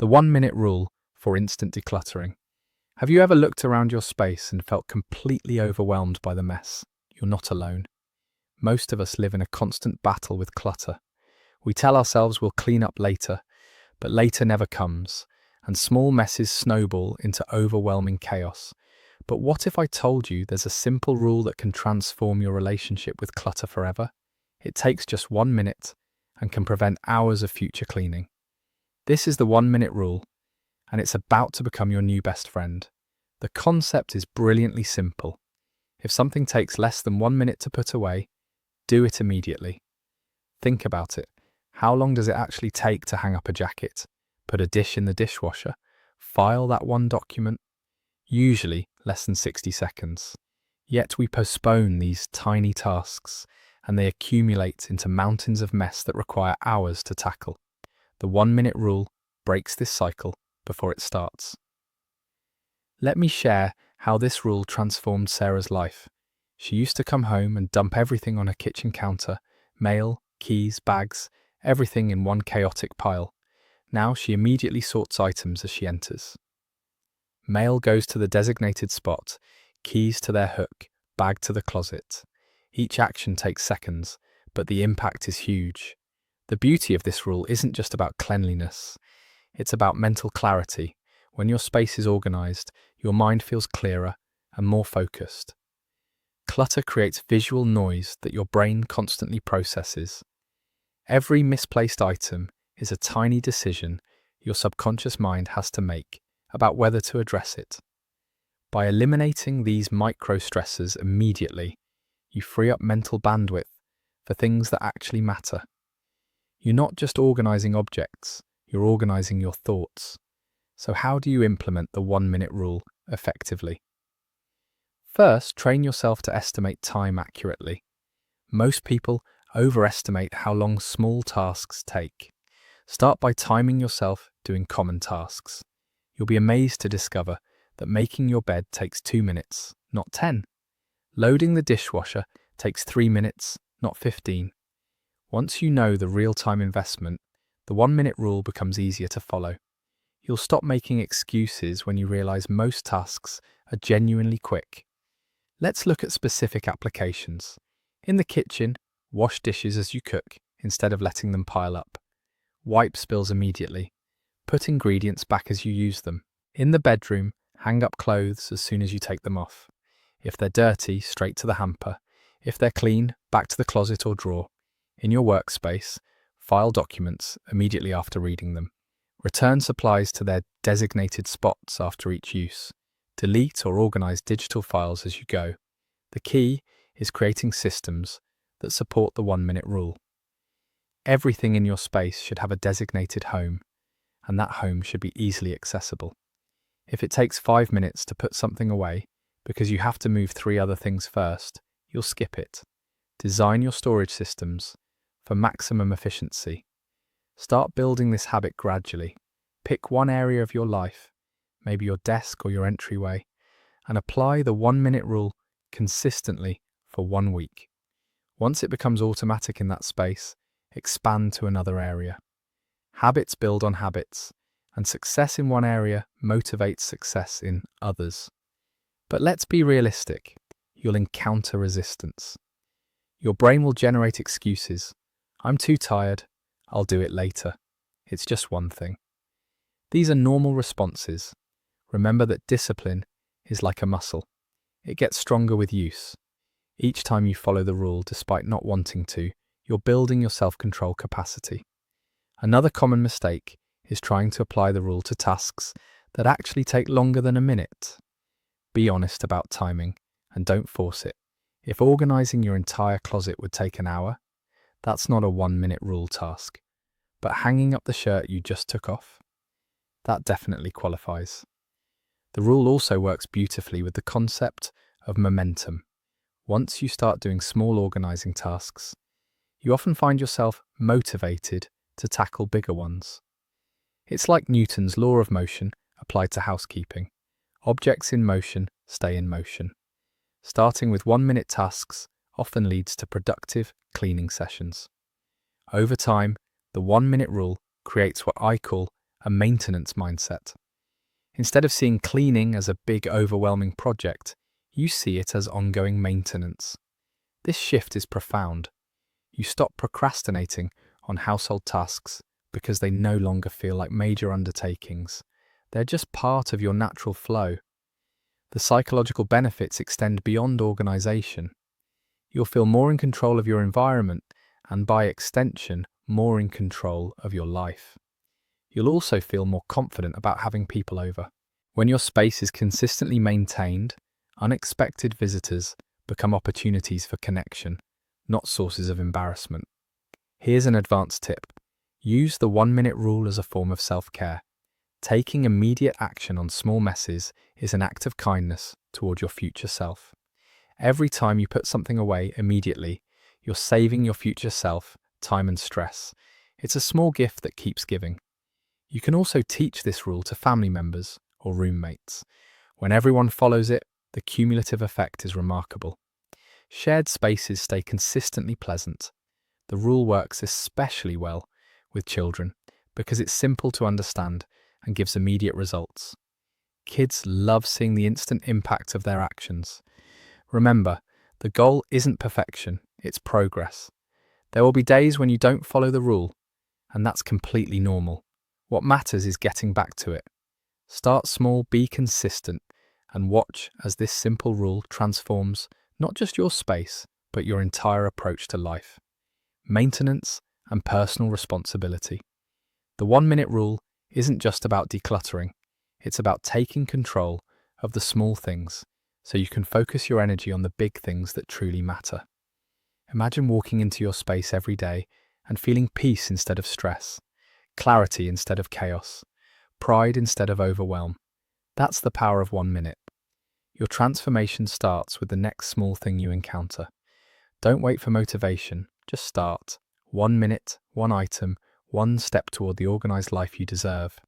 The 1 minute rule for instant decluttering. Have you ever looked around your space and felt completely overwhelmed by the mess? You're not alone. Most of us live in a constant battle with clutter. We tell ourselves we'll clean up later, but later never comes, and small messes snowball into overwhelming chaos. But what if I told you there's a simple rule that can transform your relationship with clutter forever? It takes just 1 minute and can prevent hours of future cleaning. This is the 1 minute rule, and it's about to become your new best friend. The concept is brilliantly simple. If something takes less than 1 minute to put away, do it immediately. Think about it. How long does it actually take to hang up a jacket, put a dish in the dishwasher, file that one document? Usually less than 60 seconds. Yet we postpone these tiny tasks, and they accumulate into mountains of mess that require hours to tackle. The 1 minute rule breaks this cycle before it starts. Let me share how this rule transformed Sarah's life. She used to come home and dump everything on her kitchen counter, mail, keys, bags, everything in one chaotic pile. Now she immediately sorts items as she enters. Mail goes to the designated spot, keys to their hook, bag to the closet. Each action takes seconds, but the impact is huge. The beauty of this rule isn't just about cleanliness. It's about mental clarity. When your space is organized, your mind feels clearer and more focused. Clutter creates visual noise that your brain constantly processes. Every misplaced item is a tiny decision your subconscious mind has to make about whether to address it. By eliminating these micro-stressors immediately, you free up mental bandwidth for things that actually matter. You're not just organizing objects, you're organizing your thoughts. So how do you implement the 1 minute rule effectively? First, train yourself to estimate time accurately. Most people overestimate how long small tasks take. Start by timing yourself doing common tasks. You'll be amazed to discover that making your bed takes 2 minutes, not 10. Loading the dishwasher takes 3 minutes, not 15. Once you know the real-time investment, the 1 minute rule becomes easier to follow. You'll stop making excuses when you realize most tasks are genuinely quick. Let's look at specific applications. In the kitchen, wash dishes as you cook instead of letting them pile up. Wipe spills immediately. Put ingredients back as you use them. In the bedroom, hang up clothes as soon as you take them off. If they're dirty, straight to the hamper. If they're clean, back to the closet or drawer. In your workspace, file documents immediately after reading them. Return supplies to their designated spots after each use. Delete or organize digital files as you go. The key is creating systems that support the 1 minute rule. Everything in your space should have a designated home, and that home should be easily accessible. If it takes 5 minutes to put something away because you have to move 3 other things first, you'll skip it. Design your storage systems for maximum efficiency. Start building this habit gradually. Pick one area of your life, maybe your desk or your entryway, and apply the 1 minute rule consistently for 1 week. Once it becomes automatic in that space, expand to another area. Habits build on habits, and success in one area motivates success in others. But let's be realistic. You'll encounter resistance. Your brain will generate excuses. I'm too tired. I'll do it later. It's just one thing. These are normal responses. Remember that discipline is like a muscle. It gets stronger with use. Each time you follow the rule despite not wanting to, you're building your self-control capacity. Another common mistake is trying to apply the rule to tasks that actually take longer than a minute. Be honest about timing and don't force it. If organizing your entire closet would take an hour, that's not a 1 minute rule task. But hanging up the shirt you just took off? That definitely qualifies. The rule also works beautifully with the concept of momentum. Once you start doing small organizing tasks, you often find yourself motivated to tackle bigger ones. It's like Newton's law of motion applied to housekeeping. Objects in motion stay in motion. Starting with 1 minute tasks often leads to productive cleaning sessions. Over time, the 1 minute rule creates what I call a maintenance mindset. Instead of seeing cleaning as a big, overwhelming project, you see it as ongoing maintenance. This shift is profound. You stop procrastinating on household tasks because they no longer feel like major undertakings. They're just part of your natural flow. The psychological benefits extend beyond organization. You'll feel more in control of your environment and, by extension, more in control of your life. You'll also feel more confident about having people over. When your space is consistently maintained, unexpected visitors become opportunities for connection, not sources of embarrassment. Here's an advanced tip. Use the 1-minute rule as a form of self-care. Taking immediate action on small messes is an act of kindness toward your future self. Every time you put something away immediately, you're saving your future self time and stress. It's a small gift that keeps giving. You can also teach this rule to family members or roommates. When everyone follows it, the cumulative effect is remarkable. Shared spaces stay consistently pleasant. The rule works especially well with children because it's simple to understand and gives immediate results. Kids love seeing the instant impact of their actions. Remember, the goal isn't perfection, it's progress. There will be days when you don't follow the rule, and that's completely normal. What matters is getting back to it. Start small, be consistent, and watch as this simple rule transforms not just your space, but your entire approach to life. Maintenance and personal responsibility. The 1-minute rule isn't just about decluttering, it's about taking control of the small things so you can focus your energy on the big things that truly matter. Imagine walking into your space every day and feeling peace instead of stress, clarity instead of chaos, pride instead of overwhelm. That's the power of 1 minute. Your transformation starts with the next small thing you encounter. Don't wait for motivation, just start. 1 minute, one item, one step toward the organized life you deserve.